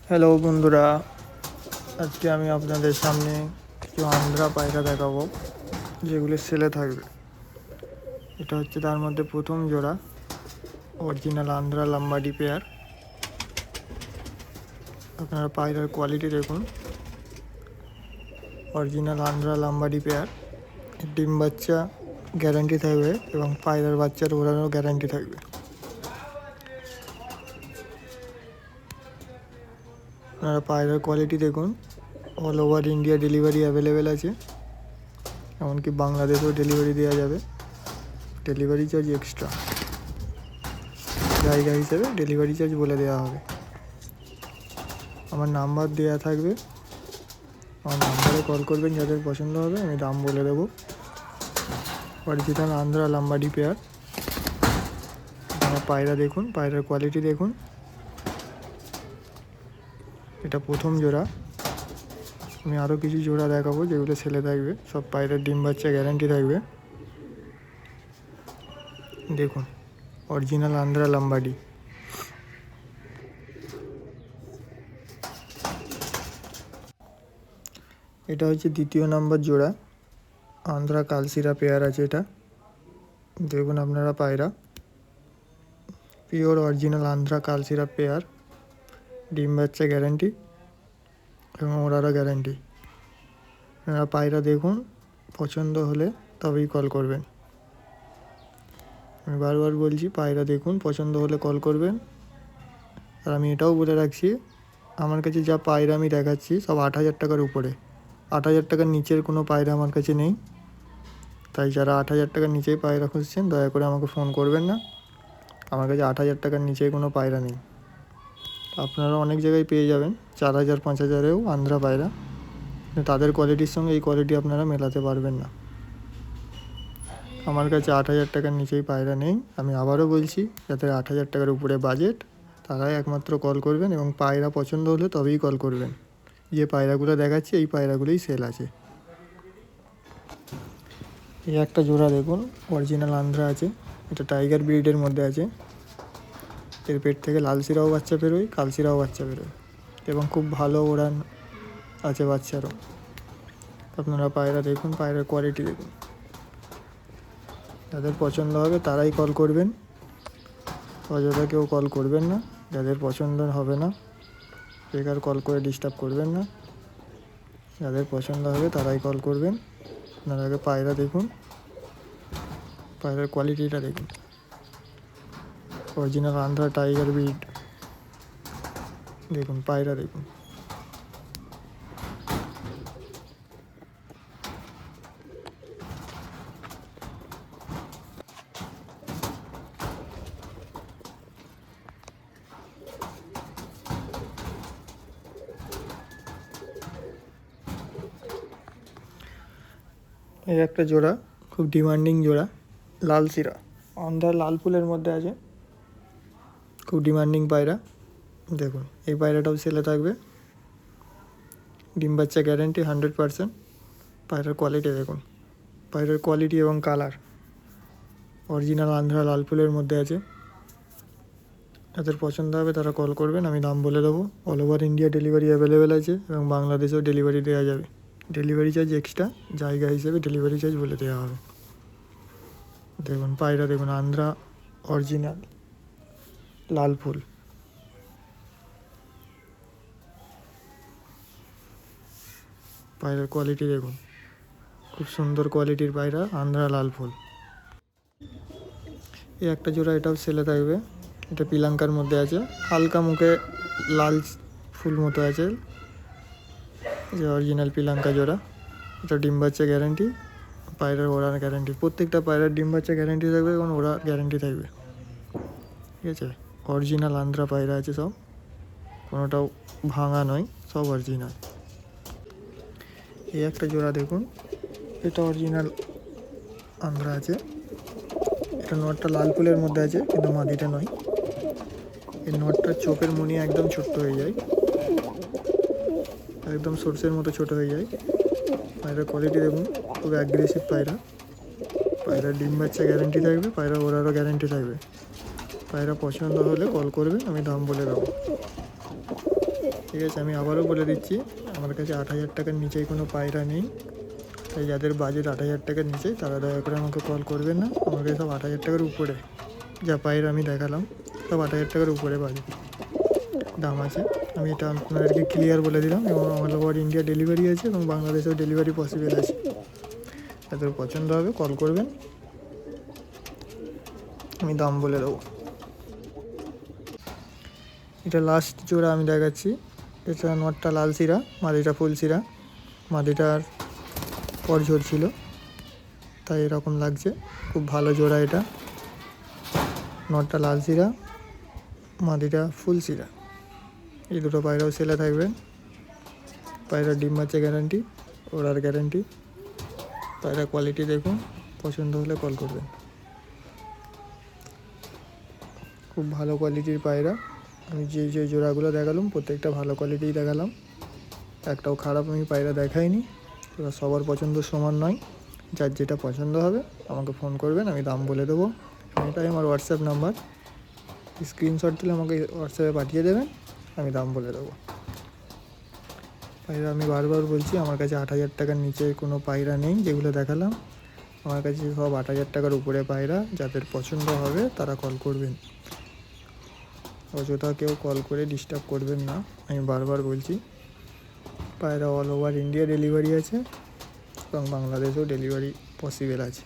Hello বন্ধুরা, আজকে আমি আপনাদের সামনে কিছু আন্ধ্রা পায়রা দেখাবো যেগুলো সেলে থাকবে। এটা হচ্ছে তার মধ্যে প্রথম জোড়া অরিজিনাল আন্ধ্রা লাম্বাডি পেয়ার। আপনারা পায়রার কোয়ালিটি দেখুন। অরিজিনাল আন্ধ্রা লাম্বাডি পেয়ার, ডিম বাচ্চা গ্যারান্টি থাকবে এবং পায়রার বাচ্চার ওড়ানোর গ্যারান্টি থাকবে। আপনারা পায়রার কোয়ালিটি দেখুন। All over India delivery available আছে, এমনকি বাংলাদেশেও ডেলিভারি দেওয়া যাবে। ডেলিভারি চার্জ এক্সট্রা, জায়গা হিসেবে ডেলিভারি চার্জ বলে দেওয়া হবে। আমার নাম্বার দেওয়া থাকবে, আমার নাম্বারে কল করবেন। যাদের পছন্দ হবে আমি দাম বলে দেবো। Original Andhra Lambadi pair. আপনারা পায়রা দেখুন, পায়রার কোয়ালিটি দেখুন। এটা প্রথম জোড়া। আমি আরও কিছু জোড়া দেখাবো যেগুলো ছেলে থাকবে। সব পায়রার ডিম বাচ্চা গ্যারান্টি থাকবে। দেখুন, অরিজিনাল আন্ধ্রা লাম্বাডি। এটা হচ্ছে দ্বিতীয় নাম্বার জোড়া, আন্ধ্রা কালসিরা পেয়ার আছে এটা। দেখুন আপনারা পায়রা, পিওর অরিজিনাল আন্ধ্রা কালসিরা পেয়ার, ডিম বাচ্চা গ্যারান্টি এবং ওড়ারও গ্যারান্টি। আপনারা পায়রা দেখুন, পছন্দ হলে তবেই কল করবেন। আমি বারবার বলছি, পায়রা দেখুন, পছন্দ হলে কল করবেন। আর আমি এটাও বলে রাখছি, আমার কাছে যা পায়রা আমি দেখাচ্ছি সব 8,000 টাকার উপরে। 8,000 টাকার নিচের কোনো পায়রা আমার কাছে নেই। তাই যারা 8,000 টাকার নিচেই পায়রা খুঁজছেন দয়া করে আমাকে ফোন করবেন না। আমার কাছে 8,000 টাকার নিচে কোনো পায়রা নেই। আপনারা অনেক জায়গায় পেয়ে যাবেন 4,000 5,000-এও আন্ধ্রা পায়রা, কিন্তু তাদের কোয়ালিটির সঙ্গে এই কোয়ালিটি আপনারা মেলাতে পারবেন না। আমার কাছে 8,000 টাকার নিচেই পায়রা নেই। আমি আবারও বলছি, যাদের 8,000 টাকার উপরে বাজেট তারাই একমাত্র কল করবেন এবং পায়রা পছন্দ হলে তবেই কল করবেন। যে পায়রাগুলো দেখাচ্ছি এই পায়রাগুলোই সেল আছে। এই একটা জোড়া দেখুন, অরিজিনাল আন্ধ্রা আছে। এটা টাইগার ব্রিডের মধ্যে আছে। এর পেট থেকে লালশিরাও বাচ্চা বেরোয়, কালশিরাও বাচ্চা বেরোয় এবং খুব ভালো ওড়ান আছে বাচ্চারও। আপনারা পায়রা দেখুন, পায়রার কোয়ালিটি দেখুন। যাদের পছন্দ হবে তারাই কল করবেন, অযথা কেউ কল করবেন না। যাদের পছন্দ হবে না বেকার কল করে ডিস্টার্ব করবেন না। যাদের পছন্দ হবে তারাই কল করবেন। আপনারা আগে পায়রা দেখুন, পায়রার কোয়ালিটিটা দেখুন। Original Andhra tiger breed. দেখুন পায়রা দেখুন। এই একটা জোড়া, খুব ডিমান্ডিং জোড়া, লালশিরা আন্ধ্রা লাল ফুলের মধ্যে আছে। খুব ডিমান্ডিং পায়রা। দেখুন এই পায়রাটাও সেলে থাকবে, ডিম বাচ্চা গ্যারান্টি 100%। পায়রার কোয়ালিটি দেখুন, পায়রার কোয়ালিটি এবং কালার অরিজিনাল আন্ধ্রা লাল ফুলের মধ্যে আছে। যাদের পছন্দ হবে তারা কল করবেন, আমি দাম বলে দেবো। All over India delivery available আছে এবং বাংলাদেশেও ডেলিভারি দেওয়া যাবে। ডেলিভারি চার্জ এক্সট্রা, জায়গা হিসেবে ডেলিভারি চার্জ বলে দেওয়া হবে। দেখুন পায়রা দেখুন, আন্ধ্রা অরিজিনাল লাল ফুল। পায়রার কোয়ালিটি দেখুন, খুব সুন্দর কোয়ালিটির পায়রা, আন্ধ্রা লাল ফুল। এই একটা জোড়া, এটাও সেলে থাকবে। এটা পিলাঙ্কার মধ্যে আছে, হালকা মুখে লাল ফুল মতো আছে। যে অরিজিনাল পিলাঙ্কা জোড়া। এটা ডিম বাচ্চা গ্যারান্টি, পায়রার ওড়ার গ্যারান্টি। প্রত্যেকটা পায়রার ডিম বাচ্চা গ্যারান্টি থাকবে এবং ওড়া গ্যারান্টি থাকবে। ঠিক আছে, অরিজিনাল আন্ধ্রা পায়রা আছে সব, কোনোটাও ভাঙা নয়, সব অরিজিনাল। এই একটা জোড়া দেখুন, এটা অরিজিনাল আন্ধ্রা আছে। এটা নটটা লাল ফুলের মধ্যে আছে কিন্তু মাদিটা নয়। এই নটটার চোখের মনি একদম ছোট্ট হয়ে যায়, একদম সর্ষের মতো ছোট হয়ে যায়। পায়রার কোয়ালিটি দেখুন, খুব অ্যাগ্রেসিভ পায়রা। পায়রার ডিম বাচ্চা গ্যারান্টি থাকবে, পায়রা ওড়ারও গ্যারান্টি থাকবে। পায়রা পছন্দ হলে কল করবেন, আমি দাম বলে দেবো। ঠিক আছে, আমি আবারও বলে দিচ্ছি, আমার কাছে 8,000 টাকার নিচে কোনো পায়রা নেই। তাই যাদের বাজেট 8,000 টাকার নিচে তারা দয়া করে আমাকে কল করবেন না। আমার কাছে সব 8,000 টাকার উপরে যা পায়রা আমি দেখালাম, সব 8,000 টাকার উপরে বাজেট দাম আছে। আমি এটা আপনাদেরকে ক্লিয়ার বলে দিলাম, এবং অল ওভার ইন্ডিয়া ডেলিভারি আছে এবং বাংলাদেশেও ডেলিভারি পসিবল আছে। যাদের পছন্দ হবে কল করবেন, আমি দাম বলে দেবো। এটা লাস্ট জোড়া আমি দেখাচ্ছি। এটা নটটা লাল শিরা, মাদিটা ফুল শিরা। মাদিটার পর ঝরছিল, তাই এরকম লাগছে। খুব ভালো জোড়া এটা। নটটা লাল শিরা, মাদিটা ফুল শিরা। এই দুটো পায়রাও সেলে থাকবে। পায়রা ডিম বাচ্চা গ্যারান্টি, ওড়ার গ্যারান্টি। পায়রা কোয়ালিটি দেখুন, পছন্দ হলে কল করবেন। খুব ভালো কোয়ালিটির পায়রা। আমি যে যে জোড়াগুলো দেখালাম প্রত্যেকটা ভালো কোয়ালিটিই দেখালাম, একটাও খারাপ আমি পায়রা দেখাইনি। এবার সবার পছন্দ সমান নয়, যার যেটা পছন্দ হবে আমাকে ফোন করবেন, আমি দাম বলে দেবো। এটাই আমার হোয়াটসঅ্যাপ নাম্বার, স্ক্রিনশট দিলে আমাকে হোয়াটসঅ্যাপে পাঠিয়ে দেবেন, আমি দাম বলে দেবো। পায়রা আমি বারবার বলছি, আমার কাছে 8,000 টাকার নিচে কোনো পায়রা নেই যেগুলো দেখালাম। আমার কাছে সব 8,000 টাকার উপরে পায়রা। যাদের পছন্দ হবে তারা কল করবেন, অযথা কেউ কল করে ডিস্টার্ব করবেন না, আমি বারবার বলছি। পায়রা অল ওভার ইন্ডিয়া ডেলিভারি আছে এবং বাংলাদেশেও ডেলিভারি পসিবল আছে।